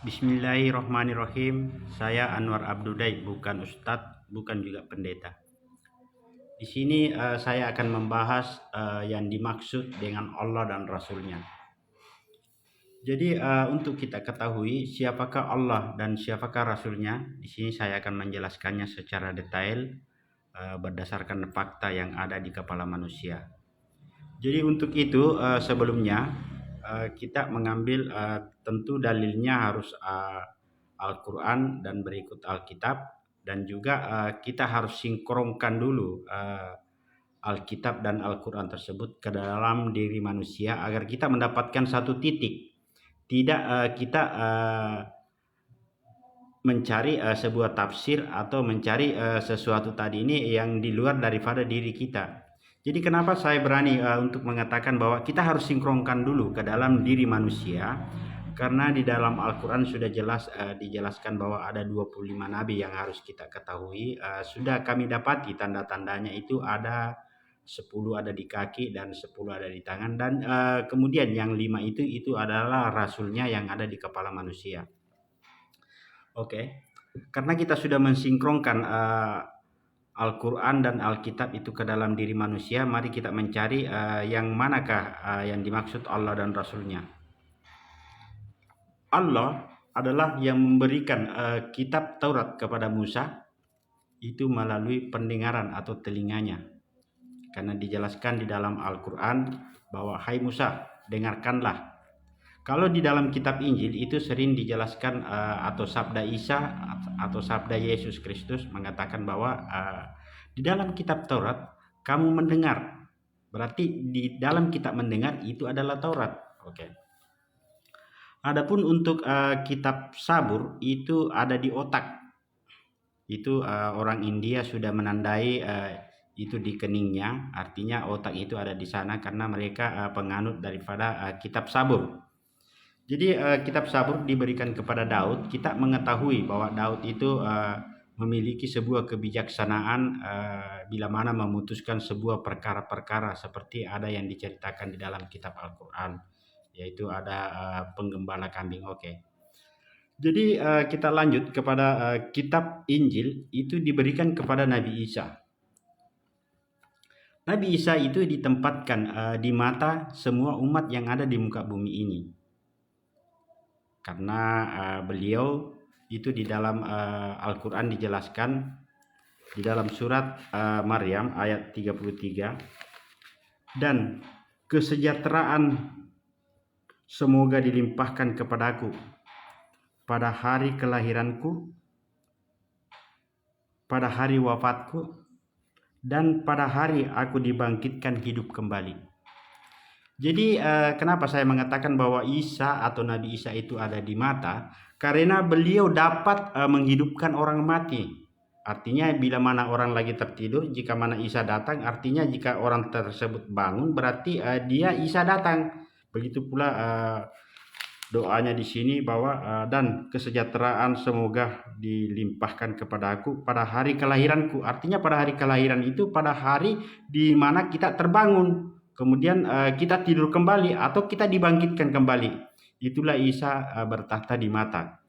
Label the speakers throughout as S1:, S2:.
S1: Bismillahirrahmanirrahim. Saya Anwar Abdudai, bukan ustadz, bukan juga pendeta. Di sini saya akan membahas yang dimaksud dengan Allah dan Rasulnya. Jadi untuk kita ketahui siapakah Allah dan siapakah Rasulnya, di sini saya akan menjelaskannya secara detail berdasarkan fakta yang ada di kepala manusia. Jadi untuk itu sebelumnya kita mengambil tentu dalilnya harus Al-Quran dan berikut Alkitab, dan juga kita harus sinkronkan dulu Alkitab dan Al-Quran tersebut ke dalam diri manusia agar kita mendapatkan satu titik. Tidak kita mencari sebuah tafsir atau mencari sesuatu tadi ini yang di luar daripada diri kita. Jadi kenapa saya berani untuk mengatakan bahwa kita harus sinkronkan dulu ke dalam diri manusia, karena di dalam Al-Quran sudah jelas dijelaskan bahwa ada 25 nabi yang harus kita ketahui. Sudah kami dapati tanda-tandanya, itu ada 10 ada di kaki dan 10 ada di tangan, dan kemudian yang 5 itu adalah rasulnya yang ada di kepala manusia. Oke. Karena kita sudah mensinkronkan Al-Quran dan Alkitab itu ke dalam diri manusia, mari kita mencari yang manakah yang dimaksud Allah dan Rasulnya. Allah adalah yang memberikan kitab Taurat kepada Musa itu melalui pendengaran atau telinganya. Karena dijelaskan di dalam Al-Quran bahwa hai Musa, dengarkanlah. Kalau di dalam kitab Injil itu sering dijelaskan atau sabda Isa atau sabda Yesus Kristus mengatakan bahwa di dalam kitab Taurat kamu mendengar. Berarti di dalam kitab mendengar itu adalah Taurat. Oke. Adapun untuk kitab Sabur itu ada di otak. Itu orang India sudah menandai itu di keningnya, artinya otak itu ada di sana karena mereka penganut daripada kitab Sabur. Jadi kitab Sabur diberikan kepada Daud. Kita mengetahui bahwa Daud itu memiliki sebuah kebijaksanaan bila mana memutuskan sebuah perkara-perkara seperti ada yang diceritakan di dalam kitab Al-Quran, yaitu ada penggembala kambing. Oke. Jadi kita lanjut kepada kitab Injil, itu diberikan kepada Nabi Isa. Nabi Isa itu ditempatkan di mata semua umat yang ada di muka bumi ini. Karena beliau itu di dalam Al-Quran dijelaskan di dalam surat Maryam ayat 33, dan kesejahteraan semoga dilimpahkan kepadaku pada hari kelahiranku, pada hari wafatku, dan pada hari aku dibangkitkan hidup kembali. Jadi kenapa saya mengatakan bahwa Isa atau Nabi Isa itu ada di mata? Karena beliau dapat menghidupkan orang mati. Artinya bila mana orang lagi tertidur, jika mana Isa datang, artinya jika orang tersebut bangun berarti dia Isa datang. Begitu pula doanya di sini bahwa dan kesejahteraan semoga dilimpahkan kepadaku pada hari kelahiranku. Artinya pada hari kelahiran itu pada hari di mana kita terbangun. Kemudian kita tidur kembali atau kita dibangkitkan kembali. Itulah Isa bertahta di mata.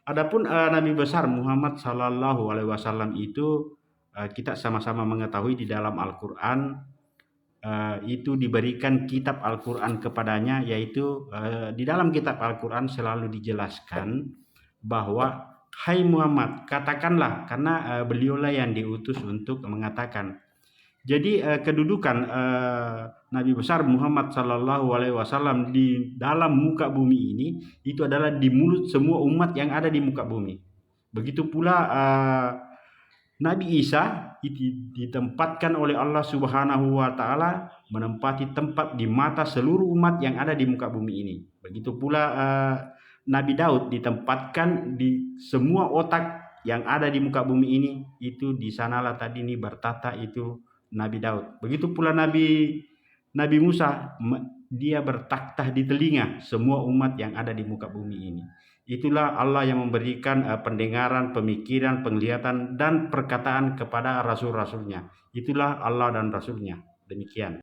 S1: Adapun Nabi besar Muhammad Sallallahu Alaihi Wasallam itu kita sama-sama mengetahui di dalam Al-Quran itu diberikan kitab Al-Quran kepadanya, yaitu di dalam kitab Al-Quran selalu dijelaskan bahwa hai Muhammad, katakanlah, karena beliaulah yang diutus untuk mengatakan. Jadi kedudukan Nabi besar Muhammad Sallallahu Alaihi Wasallam di dalam muka bumi ini itu adalah di mulut semua umat yang ada di muka bumi. Begitu pula Nabi Isa itu ditempatkan oleh Allah Subhanahu Wa Taala menempati tempat di mata seluruh umat yang ada di muka bumi ini. Begitu pula Nabi Daud ditempatkan di semua otak yang ada di muka bumi ini. Itu di sanalah tadi ini bertata itu Nabi Daud. Begitu pula Nabi Musa, dia bertakhta di telinga semua umat yang ada di muka bumi ini. Itulah Allah yang memberikan pendengaran, pemikiran, penglihatan, dan perkataan kepada rasul-rasulnya. Itulah Allah dan rasulnya. Demikian.